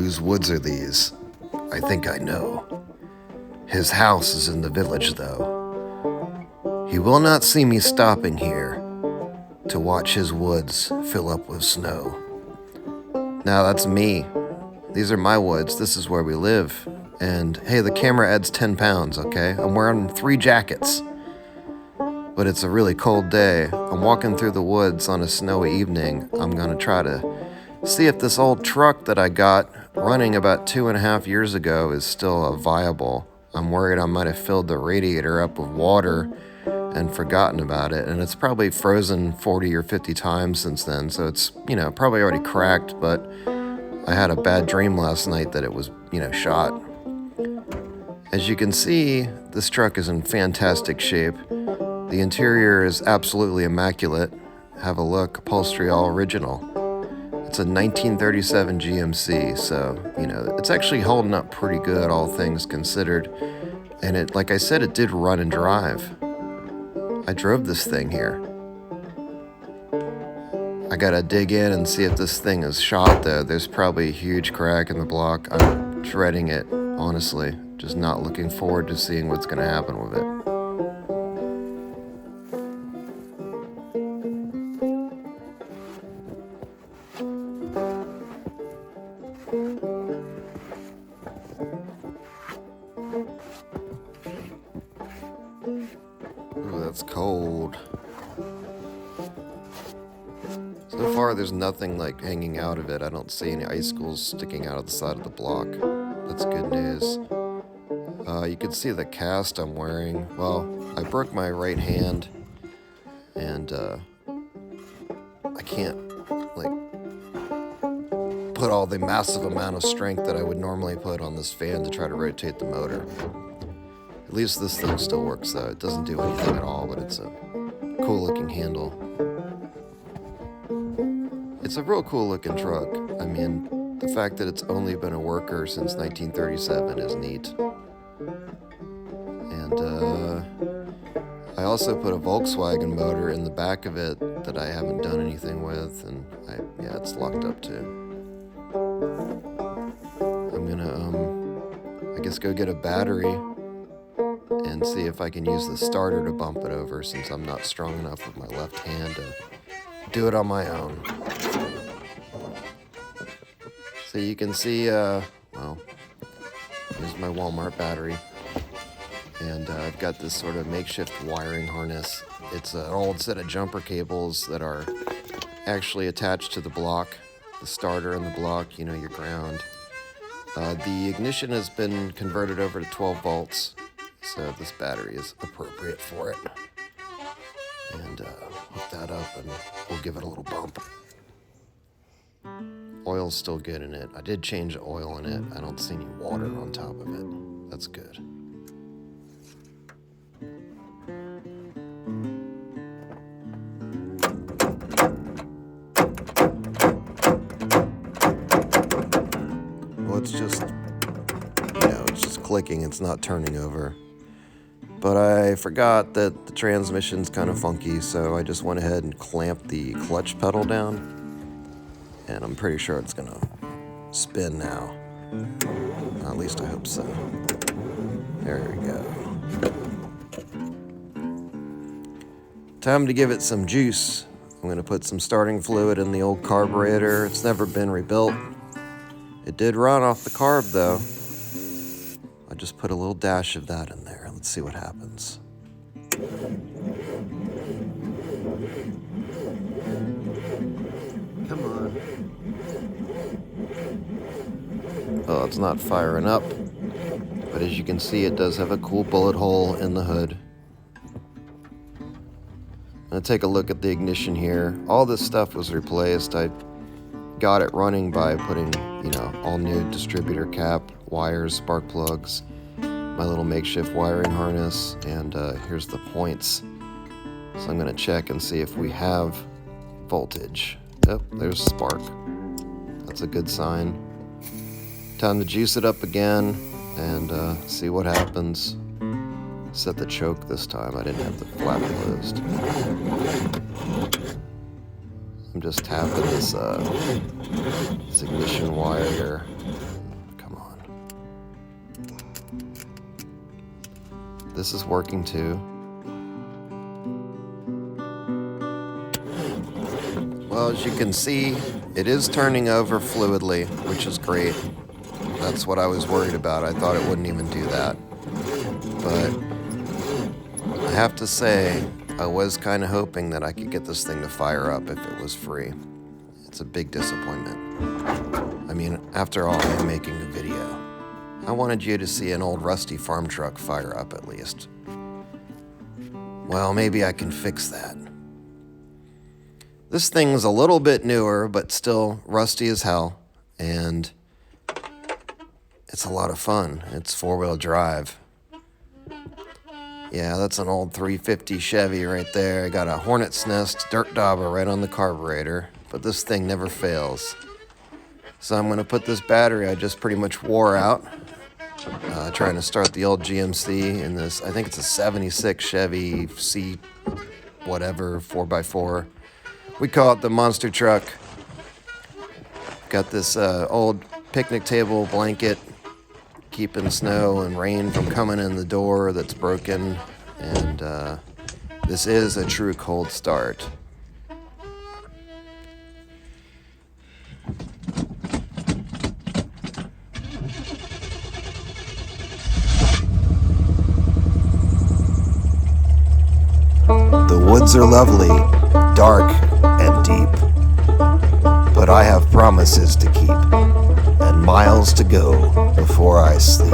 Whose woods are these? I think I know. His house is in the village, though. He will not see me stopping here to watch his woods fill up with snow. Now that's me. These are my woods. This is where we live. And hey, the camera adds 10 pounds, okay? I'm wearing 3 jackets. But it's a really cold day. I'm walking through the woods on a snowy evening. I'm gonna try to see if this old truck that I got running about 2.5 years ago is still viable. I'm worried I might have filled the radiator up with water and forgotten about it, and it's probably frozen 40 or 50 times since then, so it's, probably already cracked, but I had a bad dream last night that it was, shot. As you can see, this truck is in fantastic shape. The interior is absolutely immaculate. Have a look, upholstery all original. It's a 1937 GMC, so, it's actually holding up pretty good, all things considered. And it, like I said, it did run and drive. I drove this thing here. I gotta dig in and see if this thing is shot, though. There's probably a huge crack in the block. I'm dreading it, honestly. Just not looking forward to seeing what's gonna happen with it. Ooh, that's cold. So far, there's nothing hanging out of it. I don't see any icicles sticking out of the side of the block. That's good news. You can see the cast I'm wearing. Well, I broke my right hand, and I can't put all the massive amount of strength that I would normally put on this fan to try to rotate the motor. At least this thing still works, though. It doesn't do anything at all, but it's a cool looking handle. It's a real cool looking truck. I mean, the fact that it's only been a worker since 1937 is neat. And I also put a Volkswagen motor in the back of it that I haven't done anything with, and it's locked up too. I'm gonna, I guess go get a battery and see if I can use the starter to bump it over, since I'm not strong enough with my left hand to do it on my own. So you can see, here's my Walmart battery. And I've got this sort of makeshift wiring harness. It's an old set of jumper cables that are actually attached to the block, the starter and the block, your ground. The ignition has been converted over to 12 volts, so this battery is appropriate for it. And hook that up and we'll give it a little bump. Oil's still good in it. I did change the oil in it. I don't see any water on top of it. That's good. Well, it's just clicking. It's not turning over. But I forgot that the transmission's kind of funky, so I just went ahead and clamped the clutch pedal down. And I'm pretty sure it's gonna spin now. At least I hope so. There we go. Time to give it some juice. I'm gonna put some starting fluid in the old carburetor. It's never been rebuilt. It did run off the carb though. I just put a little dash of that in there. Let's see what happens. Come on. Oh, it's not firing up. But as you can see, it does have a cool bullet hole in the hood. I'm gonna take a look at the ignition here. All this stuff was replaced. I got it running by putting, all new distributor cap, wires, spark plugs, my little makeshift wiring harness, and here's the points. So I'm gonna check and see if we have voltage. Yep, there's spark. That's a good sign. Time to juice it up again and see what happens. Set the choke this time. I didn't have the flap closed. I'm just tapping this ignition wire here. this is working too. Well, as you can see, it is turning over fluidly, which is great. That's what I was worried about. I thought it wouldn't even do that. But I have to say, I was kind of hoping that I could get this thing to fire up if it was free. It's a big disappointment. I mean, after all, I'm making a video. I wanted you to see an old rusty farm truck fire up at least. Well, maybe I can fix that. This thing's a little bit newer, but still rusty as hell, and it's a lot of fun. It's four-wheel drive. Yeah, that's an old 350 Chevy right there. I got a Hornet's Nest dirt dauber right on the carburetor, but this thing never fails. So I'm gonna put this battery I just pretty much wore out, trying to start the old GMC in this, I think it's a 76 Chevy C whatever 4x4. We call it the monster truck. Got this old picnic table blanket keeping snow and rain from coming in the door that's broken, and this is a true cold start. The woods are lovely, dark and deep, but I have promises to keep and miles to go before I sleep.